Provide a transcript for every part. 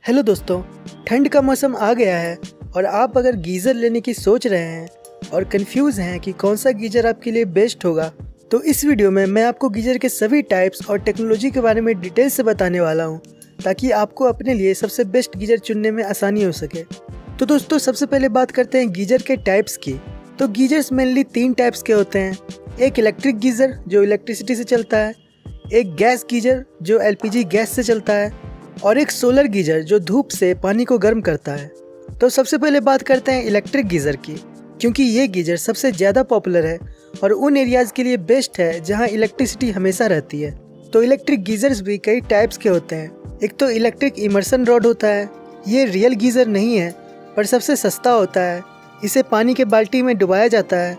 Hello दोस्तों, ठंड का मौसम आ गया है और आप अगर गीज़र लेने की सोच रहे हैं और कंफ्यूज हैं कि कौन सा गीज़र आपके लिए बेस्ट होगा, तो इस वीडियो में मैं आपको गीज़र के सभी टाइप्स और टेक्नोलॉजी के बारे में डिटेल से बताने वाला हूं, ताकि आपको अपने लिए सबसे बेस्ट गीज़र चुनने में आसानी हो सके। तो दोस्तों, सबसे पहले बात करते हैं गीज़र के टाइप्स की। तो गीज़र्स मेनली 3 टाइप्स के होते हैं। एक इलेक्ट्रिक गीज़र जो इलेक्ट्रिसिटी से चलता है, एक गैस गीज़र जो एलपीजी गैस से चलता है, और एक सोलर गीज़र जो धूप से पानी को गर्म करता है। तो सबसे पहले बात करते हैं इलेक्ट्रिक गीज़र की, क्योंकि ये गीज़र सबसे ज़्यादा पॉपुलर है और उन एरियाज़ के लिए बेस्ट है जहाँ इलेक्ट्रिसिटी हमेशा रहती है। तो इलेक्ट्रिक गीज़र्स भी कई टाइप्स के होते हैं। एक तो इलेक्ट्रिक इमर्सन रॉड होता है। ये रियल गीज़र नहीं है पर सबसे सस्ता होता है। इसे पानी के बाल्टी में डुबाया जाता है।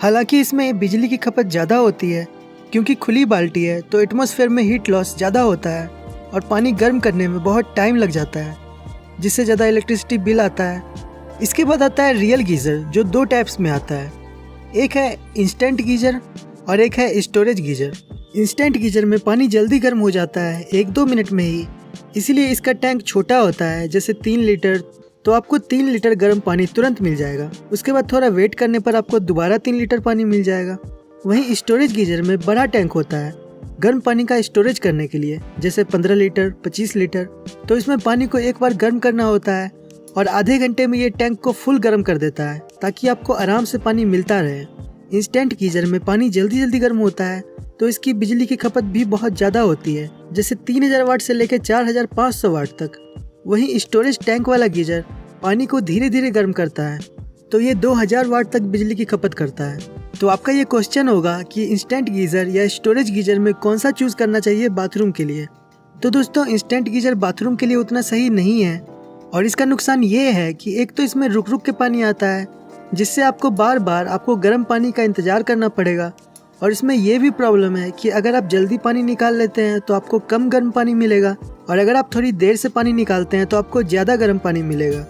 हालांकि इसमें बिजली की खपत ज़्यादा होती है, क्योंकि खुली बाल्टी है तो एटमॉस्फेयर में हीट लॉस ज़्यादा होता है और पानी गर्म करने में बहुत टाइम लग जाता है, जिससे ज़्यादा इलेक्ट्रिसिटी बिल आता है। इसके बाद आता है रियल गीज़र जो 2 टाइप्स में आता है। एक है इंस्टेंट गीज़र और एक है स्टोरेज गीज़र। इंस्टेंट गीज़र में पानी जल्दी गर्म हो जाता है 1-2 मिनट में ही, इसीलिए इसका टैंक छोटा होता है। जैसे 3 लीटर, तो आपको 3 लीटर गर्म पानी तुरंत मिल जाएगा। उसके बाद थोड़ा वेट करने पर आपको दोबारा 3 लीटर पानी मिल जाएगा। वहीं स्टोरेज गीज़र में बड़ा टैंक होता है गर्म पानी का स्टोरेज करने के लिए, जैसे 15 लीटर 25 लीटर। तो इसमें पानी को एक बार गर्म करना होता है और आधे घंटे में ये टैंक को फुल गर्म कर देता है, ताकि आपको आराम से पानी मिलता रहे। इंस्टेंट गीज़र में पानी जल्दी गर्म होता है, तो इसकी बिजली की खपत भी बहुत ज़्यादा होती है, जैसे 3000 वाट से लेकर 4500 वाट तक। वहीं स्टोरेज टैंक वाला गीज़र पानी को धीरे गर्म करता है, तो ये 2000 वाट तक बिजली की खपत करता है। तो आपका ये क्वेश्चन होगा कि इंस्टेंट गीज़र या स्टोरेज गीज़र में कौन सा चूज़ करना चाहिए बाथरूम के लिए। तो दोस्तों, इंस्टेंट गीज़र बाथरूम के लिए उतना सही नहीं है, और इसका नुकसान ये है कि एक तो इसमें रुक के पानी आता है, जिससे आपको बार आपको गर्म पानी का इंतज़ार करना पड़ेगा। और इसमें यह भी प्रॉब्लम है कि अगर आप जल्दी पानी निकाल लेते हैं तो आपको कम गर्म पानी मिलेगा, और अगर आप थोड़ी देर से पानी निकालते हैं तो आपको ज़्यादा गर्म पानी मिलेगा।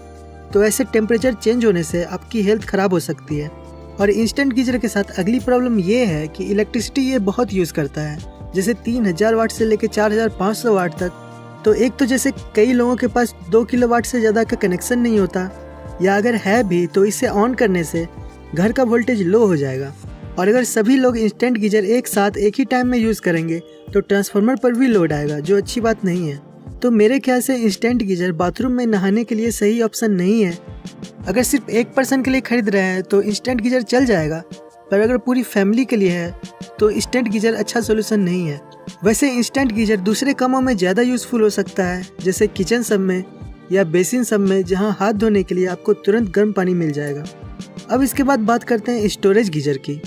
तो ऐसे टेम्परेचर चेंज होने से आपकी हेल्थ ख़राब हो सकती है। और इंस्टेंट गीज़र के साथ अगली प्रॉब्लम ये है कि इलेक्ट्रिसिटी ये बहुत यूज़ करता है, जैसे 3000 वाट से लेकर 4500 वाट तक। तो एक तो जैसे कई लोगों के पास 2 किलोवाट से ज़्यादा का कनेक्शन नहीं होता, या अगर है भी तो इसे ऑन करने से घर का वोल्टेज लो हो जाएगा। और अगर सभी लोग इंस्टेंट गीज़र एक साथ एक ही टाइम में यूज़ करेंगे तो ट्रांसफार्मर पर भी लोड आएगा, जो अच्छी बात नहीं है। तो मेरे ख्याल से इंस्टेंट गीज़र बाथरूम में नहाने के लिए सही ऑप्शन नहीं है। अगर सिर्फ एक पर्सन के लिए खरीद रहे हैं तो इंस्टेंट गीज़र चल जाएगा, पर अगर पूरी फैमिली के लिए है तो इंस्टेंट गीज़र अच्छा सोल्यूशन नहीं है। वैसे इंस्टेंट गीज़र दूसरे कामों में ज़्यादा यूज़फुल हो सकता है, जैसे किचन सब में या बेसिन सब में, जहां हाथ धोने के लिए आपको तुरंत गर्म पानी मिल जाएगा। अब इसके बाद बात करते हैं स्टोरेज गीज़र की।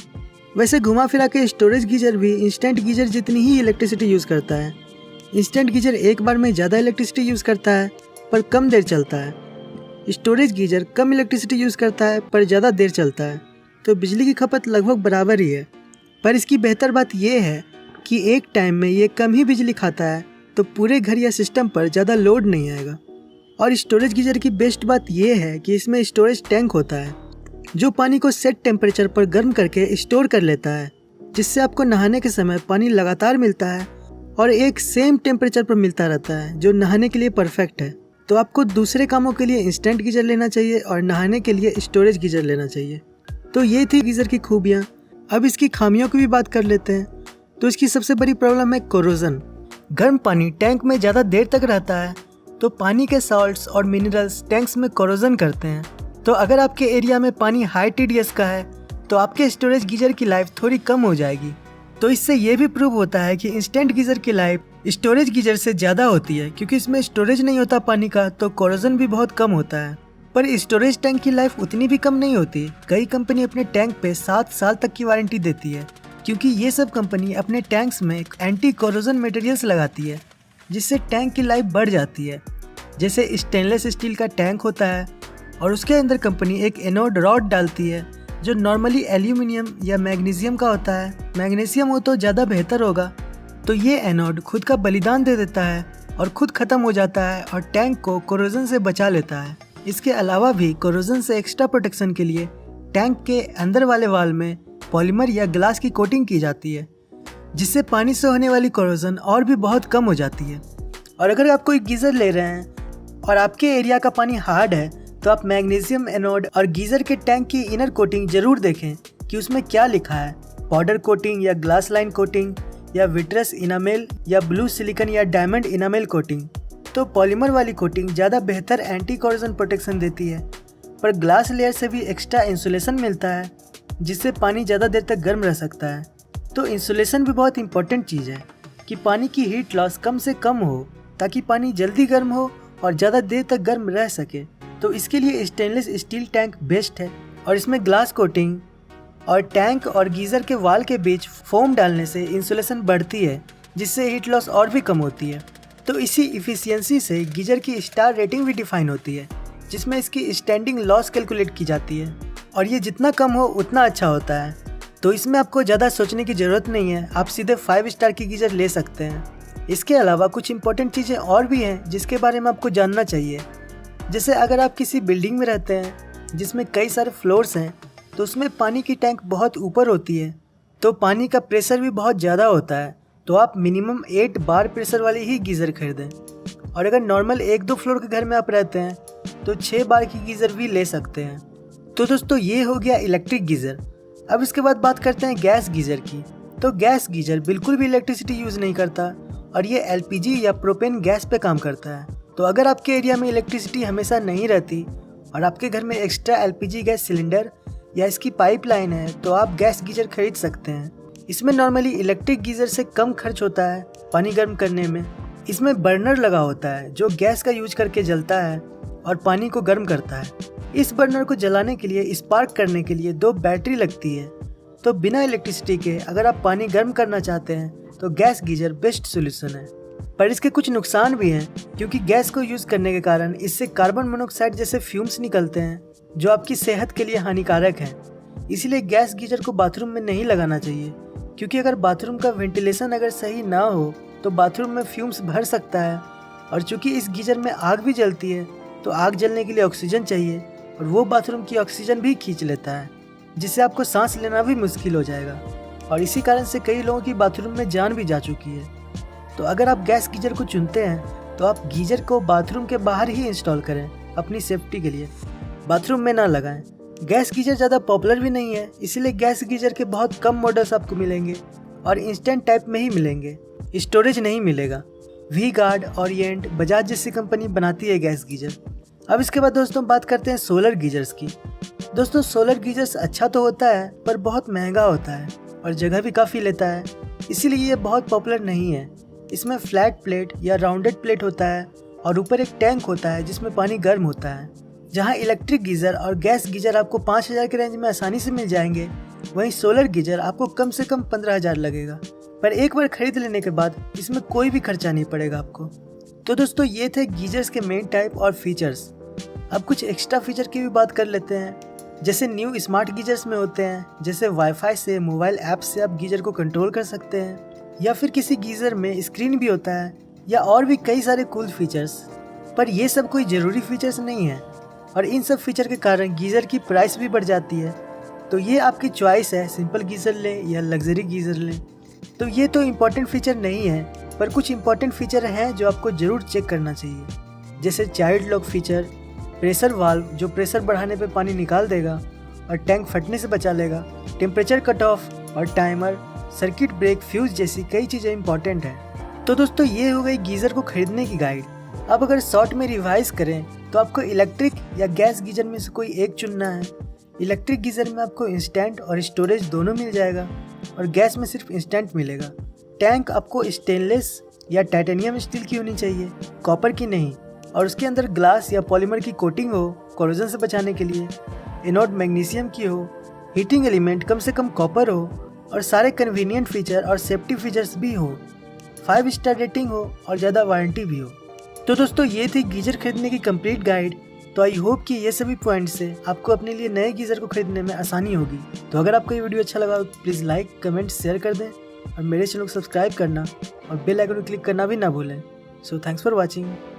वैसे घुमा फिरा के स्टोरेज गीज़र भी इंस्टेंट गीज़र जितनी ही इलेक्ट्रिसिटी यूज़ करता है। इंस्टेंट गीज़र एक बार में ज़्यादा इलेक्ट्रिसिटी यूज़ करता है पर कम देर चलता है। स्टोरेज गीज़र कम इलेक्ट्रिसिटी यूज़ करता है पर ज़्यादा देर चलता है, तो बिजली की खपत लगभग बराबर ही है। पर इसकी बेहतर बात यह है कि एक टाइम में ये कम ही बिजली खाता है, तो पूरे घर या सिस्टम पर ज़्यादा लोड नहीं आएगा। और स्टोरेज गीज़र की बेस्ट बात यह है कि इसमें स्टोरेज टैंक होता है, जो पानी को सेट टेम्परेचर पर गर्म करके स्टोर कर लेता है, जिससे आपको नहाने के समय पानी लगातार मिलता है और एक सेम टेम्परेचर पर मिलता रहता है, जो नहाने के लिए परफेक्ट है। तो आपको दूसरे कामों के लिए इंस्टेंट गीज़र लेना चाहिए और नहाने के लिए स्टोरेज गीज़र लेना चाहिए। तो ये थी गीज़र की खूबियाँ। अब इसकी खामियों की भी बात कर लेते हैं। तो इसकी सबसे बड़ी प्रॉब्लम है कोरोजन। गर्म पानी टैंक में ज़्यादा देर तक रहता है, तो पानी के सॉल्ट्स और मिनरल्स टैंक्स में कोरोजन करते हैं। तो अगर आपके एरिया में पानी हाई TDS का है तो आपके स्टोरेज गीज़र की लाइफ थोड़ी कम हो जाएगी। तो इससे ये भी प्रूव होता है कि इंस्टेंट गीज़र की लाइफ स्टोरेज गीज़र से ज़्यादा होती है, क्योंकि इसमें स्टोरेज नहीं होता पानी का, तो कोरोजन भी बहुत कम होता है। पर स्टोरेज टैंक की लाइफ उतनी भी कम नहीं होती। कई कंपनी अपने टैंक पे 7 साल तक की वारंटी देती है, क्योंकि ये सब कंपनी अपने टैंक्स में एंटी कोरोजन मटेरियल्स लगाती है, जिससे टैंक की लाइफ बढ़ जाती है। जैसे स्टेनलेस स्टील का टैंक होता है और उसके अंदर कंपनी एक एनोड रॉड डालती है, जो नॉर्मली एल्यूमिनियम या मैग्नीशियम का होता है। मैग्नीशियम हो तो ज़्यादा बेहतर होगा। तो ये एनोड खुद का बलिदान दे देता है और खुद ख़त्म हो जाता है और टैंक को कोरोजन से बचा लेता है। इसके अलावा भी कोरोजन से एक्स्ट्रा प्रोटेक्शन के लिए टैंक के अंदर वाले वाल में पॉलीमर या ग्लास की कोटिंग की जाती है, जिससे पानी से होने वाली कोरोजन और भी बहुत कम हो जाती है। और अगर आप कोई गीज़र ले रहे हैं और आपके एरिया का पानी हार्ड है तो आप मैग्नीशियम एनोड और गीजर के टैंक की इनर कोटिंग जरूर देखें कि उसमें क्या लिखा है, पाउडर कोटिंग या ग्लास लाइन कोटिंग या विट्रस इनामेल या ब्लू सिलिकन या डायमंड इनामेल कोटिंग। तो पॉलीमर वाली कोटिंग ज़्यादा बेहतर एंटी कोरोजन प्रोटेक्शन देती है, पर ग्लास लेयर से भी एक्स्ट्रा इंसुलेशन मिलता है जिससे पानी ज़्यादा देर तक गर्म रह सकता है। तो इंसुलेशन भी बहुत इंपॉर्टेंट चीज़ है कि पानी की हीट लॉस कम से कम हो ताकि पानी जल्दी गर्म हो और ज़्यादा देर तक गर्म रह सके। तो इसके लिए स्टेनलेस स्टील टैंक बेस्ट है और इसमें ग्लास कोटिंग और टैंक और गीज़र के वाल के बीच फोम डालने से इंसुलेशन बढ़ती है जिससे हीट लॉस और भी कम होती है। तो इसी इफ़िशियंसी से गीज़र की स्टार रेटिंग भी डिफाइन होती है जिसमें इसकी स्टैंडिंग लॉस कैलकुलेट की जाती है और ये जितना कम हो उतना अच्छा होता है। तो इसमें आपको ज़्यादा सोचने की ज़रूरत नहीं है, आप सीधे 5 स्टार की गीज़र ले सकते हैं। इसके अलावा कुछ इंपॉर्टेंट चीज़ें और भी हैं जिसके बारे में आपको जानना चाहिए। जैसे अगर आप किसी बिल्डिंग में रहते हैं जिसमें कई सारे फ्लोर्स हैं तो उसमें पानी की टैंक बहुत ऊपर होती है तो पानी का प्रेशर भी बहुत ज़्यादा होता है, तो आप मिनिमम 8 बार प्रेशर वाली ही गीज़र खरीदें। और अगर नॉर्मल 1-2 फ्लोर के घर में आप रहते हैं तो 6 बार की गीज़र भी ले सकते हैं। तो दोस्तों ये हो गया इलेक्ट्रिक गीज़र। अब इसके बाद बात करते हैं गैस गीज़र की। तो गैस गीज़र बिल्कुल भी इलेक्ट्रिसिटी यूज़ नहीं करता और ये LPG या प्रोपेन गैस पे काम करता है। तो अगर आपके एरिया में इलेक्ट्रिसिटी हमेशा नहीं रहती और आपके घर में एक्स्ट्रा LPG गैस सिलेंडर या इसकी पाइपलाइन है तो आप गैस गीज़र खरीद सकते हैं। इसमें नॉर्मली इलेक्ट्रिक गीज़र से कम खर्च होता है पानी गर्म करने में। इसमें बर्नर लगा होता है जो गैस का यूज करके जलता है और पानी को गर्म करता है। इस बर्नर को जलाने के लिए स्पार्क करने के लिए 2 बैटरी लगती है। तो बिना इलेक्ट्रिसिटी के अगर आप पानी गर्म करना चाहते हैं तो गैस गीज़र बेस्ट सोल्यूशन है। पर इसके कुछ नुकसान भी हैं क्योंकि गैस को यूज़ करने के कारण इससे कार्बन मोनोऑक्साइड जैसे फ्यूम्स निकलते हैं जो आपकी सेहत के लिए हानिकारक है। इसलिए गैस गीज़र को बाथरूम में नहीं लगाना चाहिए क्योंकि अगर बाथरूम का वेंटिलेशन अगर सही ना हो तो बाथरूम में फ्यूम्स भर सकता है। और चूँकि इस गीज़र में आग भी जलती है तो आग जलने के लिए ऑक्सीजन चाहिए और वो बाथरूम की ऑक्सीजन भी खींच लेता है जिससे आपको सांस लेना भी मुश्किल हो जाएगा। और इसी कारण से कई लोगों की बाथरूम में जान भी जा चुकी है। तो अगर आप गैस गीज़र को चुनते हैं तो आप गीज़र को बाथरूम के बाहर ही इंस्टॉल करें अपनी सेफ्टी के लिए, बाथरूम में ना लगाएं। गैस गीज़र ज़्यादा पॉपुलर भी नहीं है इसलिए गैस गीज़र के बहुत कम मॉडल्स आपको मिलेंगे और इंस्टेंट टाइप में ही मिलेंगे, स्टोरेज नहीं मिलेगा। वी गार्ड, ओरिएंट, बजाज जैसी कंपनी बनाती है गैस गीज़र। अब इसके बाद दोस्तों बात करते हैं सोलर गीज़र्स की। दोस्तों सोलर गीज़र्स अच्छा तो होता है पर बहुत महंगा होता है और जगह भी काफ़ी लेता है, इसीलिए ये बहुत पॉपुलर नहीं है। इसमें फ्लैट प्लेट या राउंडेड प्लेट होता है और ऊपर एक टैंक होता है जिसमें पानी गर्म होता है। जहाँ इलेक्ट्रिक गीज़र और गैस गीज़र आपको 5000 के रेंज में आसानी से मिल जाएंगे, वहीं सोलर गीज़र आपको कम से कम 15000 लगेगा। पर एक बार खरीद लेने के बाद इसमें कोई भी खर्चा नहीं पड़ेगा आपको। तो दोस्तों ये थे गीज़र्स के मेन टाइप और फीचर्स। अब कुछ एक्स्ट्रा फीचर की भी बात कर लेते हैं। जैसे न्यू स्मार्ट गीज़र्स में होते हैं, जैसे वाईफाई से, मोबाइल ऐप से आप गीज़र को कंट्रोल कर सकते हैं, या फिर किसी गीज़र में स्क्रीन भी होता है, या और भी कई सारे कूल फीचर्स। पर ये सब कोई ज़रूरी फीचर्स नहीं है और इन सब फीचर के कारण गीज़र की प्राइस भी बढ़ जाती है। तो ये आपकी चॉइस है, सिंपल गीज़र लें या लग्जरी गीज़र लें। तो ये तो इम्पॉर्टेंट फीचर नहीं है, पर कुछ इम्पॉर्टेंट फीचर हैं जो आपको ज़रूर चेक करना चाहिए। जैसे child lock feature, pressure valve जो प्रेशर बढ़ाने पे पानी निकाल देगा और टैंक फटने से बचा लेगा, टेम्परेचर कट ऑफ और टाइमर, सर्किट ब्रेक, फ्यूज जैसी कई चीज़ें इंपॉर्टेंट हैं। तो दोस्तों ये हो गई गीज़र को खरीदने की गाइड। अब अगर शॉर्ट में रिवाइज करें तो आपको इलेक्ट्रिक या गैस गीज़र में से कोई एक चुनना है। इलेक्ट्रिक गीज़र में आपको इंस्टेंट और स्टोरेज दोनों मिल जाएगा और गैस में सिर्फ इंस्टेंट मिलेगा। टैंक आपको स्टेनलेस या टाइटेनियम स्टील की होनी चाहिए, कॉपर की नहीं, और उसके अंदर ग्लास या पॉलीमर की कोटिंग हो कोरोजन से बचाने के लिए। एनोड मैग्नीशियम की हो, हीटिंग एलिमेंट कम से कम कॉपर हो और सारे कन्वीनियंट फीचर और सेफ्टी फीचर्स भी हो, 5 स्टार रेटिंग हो और ज़्यादा वारंटी भी हो। तो दोस्तों ये थी गीज़र खरीदने की कंप्लीट गाइड। तो आई होप कि ये सभी पॉइंट से आपको अपने लिए नए गीज़र को खरीदने में आसानी होगी। तो अगर आपको ये वीडियो अच्छा लगा तो प्लीज़ लाइक, कमेंट, शेयर कर दें और मेरे चैनल को सब्सक्राइब करना और बेल आइकन को क्लिक करना भी ना भूलें। So thanks for watching.